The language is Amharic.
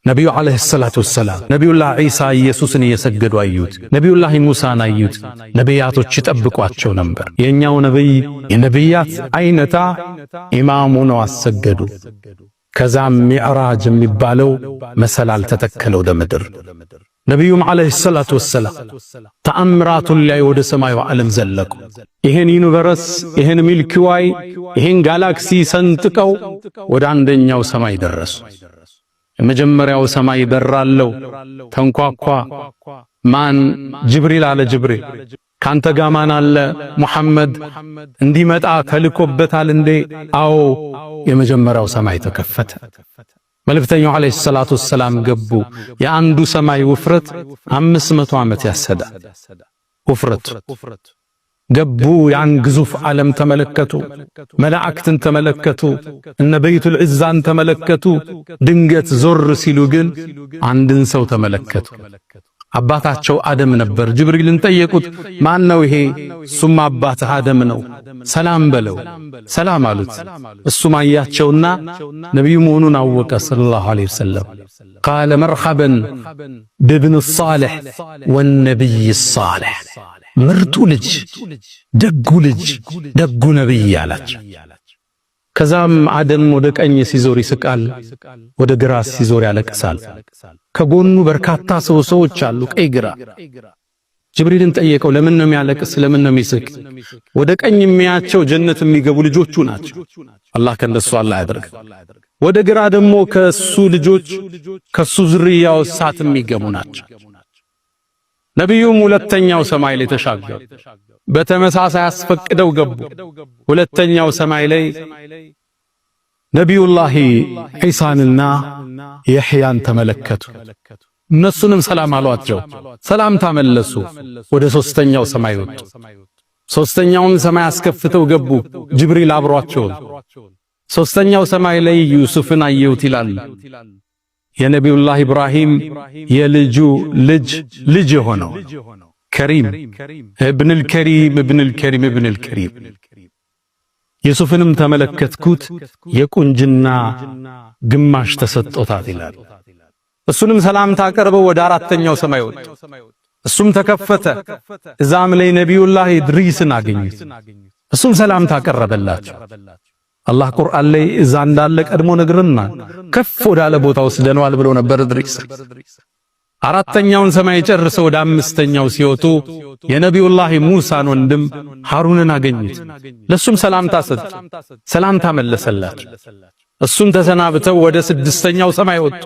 ነቢዩ ዓለይሂ ሰላቱ ወሰላም ነቢዩላህ ዒሳ ኢየሱስን እየሰገዱ አዩት። ነቢዩላህ ሙሳን አዩት። ነቢያቶች ይጠብቋቸው ነበር። የኛው ነቢይ የነቢያት አይነታ ኢማም ሆነው አሰገዱ። ከዛም ሚዕራጅ የሚባለው መሰላል ተተከለ ወደ ምድር። ነቢዩም ዓለይሂ ሰላቱ ወሰላም ተአምራቱን ላይ ወደ ሰማዩ ዓለም ዘለቁ። ይሄን ዩኒቨርስ፣ ይሄን ሚልኪ ዋይ፣ ይሄን ጋላክሲ ሰንጥቀው ወደ አንደኛው ሰማይ ደረሱ። የመጀመሪያው ሰማይ በራለው ተንኳኳ። ማን? ጅብሪል አለ። ጅብሪል ካንተ ጋር ማን አለ? ሙሐመድ እንዲመጣ ተልኮበታል እንዴ? አዎ። የመጀመሪያው ሰማይ ተከፈተ። መልእክተኛው ዓለይሂ ሰላቱ ወሰላም ገቡ። የአንዱ ሰማይ ውፍረት 500 ዓመት ያሰዳል። ውፍረት ገቡ። ያን ግዙፍ ዓለም ተመለከቱ። መላእክትን ተመለከቱ። እነ በይቱል ዒዛን ተመለከቱ። ድንገት ዞር ሲሉ ግን አንድን ሰው ተመለከቱ። አባታቸው አደም ነበር። ጅብሪልን ጠየቁት፣ ማን ነው ይሄ? እሱም አባትህ አደም ነው፣ ሰላም በለው። ሰላም አሉት። እሱም አያቸውና ነቢዩ መሆኑን አወቀ ሰለላሁ ዐለይሂ ወሰለም። ቃለ መርሐበን ብብን ሷሊሕ ወነቢይ ሷሊሕ፣ ምርጡ ልጅ፣ ደጉ ልጅ፣ ደጉ ነቢይ አላቸው። ከዛም አደም ወደ ቀኝ ሲዞር ይስቃል፣ ወደ ግራ ሲዞር ያለቅሳል። ከጎኑ በርካታ ሰዎች አሉ፣ ቀይ ግራ። ጅብሪልን ጠየቀው፣ ለምን ነው የሚያለቅስ? ለምን ነው የሚስቅ? ወደ ቀኝ የሚያቸው ጀነት የሚገቡ ልጆቹ ናቸው። አላህ ከነሱ አላህ ያደርግ። ወደ ግራ ደግሞ ከሱ ልጆች ከሱ ዝርያው እሳት የሚገቡ ናቸው። ነቢዩም ሁለተኛው ሰማይ ላይ ተሻገሩ። በተመሳሳይ አስፈቅደው ገቡ። ሁለተኛው ሰማይ ላይ ነቢዩላህ ዒሳንና የሕያን ተመለከቱ። እነሱንም ሰላም አሏቸው። ሰላምታ መለሱ። ወደ ሦስተኛው ሰማይ ወጡ። ሦስተኛውን ሰማይ አስከፍተው ገቡ። ጅብሪል አብሯቸው። ሦስተኛው ሰማይ ላይ ዩሱፍን አየሁት ይላል። የነቢዩላህ ኢብራሂም የልጁ ልጅ የሆነው ከሪም ኢብኑል ከሪም ኢብኑል ከሪም ኢብኑል ከሪም። ዩሱፍንም ተመለከትኩት፣ የቁንጅና ግማሽ ተሰጥቶታል ይላል። እሱንም ሰላምታ አቀርበው ወደ አራተኛው ሰማይ ወጡ። እሱም ተከፈተ። እዛም ላይ ነቢዩላህ ኢድሪስን አገኙት። እሱም ሰላምታ አቀረበላቸው። አላህ ቁርአን ላይ እዛ እንዳለ ቀድሞ ነግረና ከፍ ወዳለ ቦታ ወስደነዋል ብሎ ነበር ኢድሪስ። አራተኛውን ሰማይ ጨርሰው ወደ አምስተኛው ሲወጡ የነቢዩላህ ሙሳን ወንድም ሃሩንን አገኙት። ለሱም ሰላምታ ሰጡ። ሰላምታ መለሰላቸው። እሱም ተሰናብተው ወደ ስድስተኛው ሰማይ ወጡ።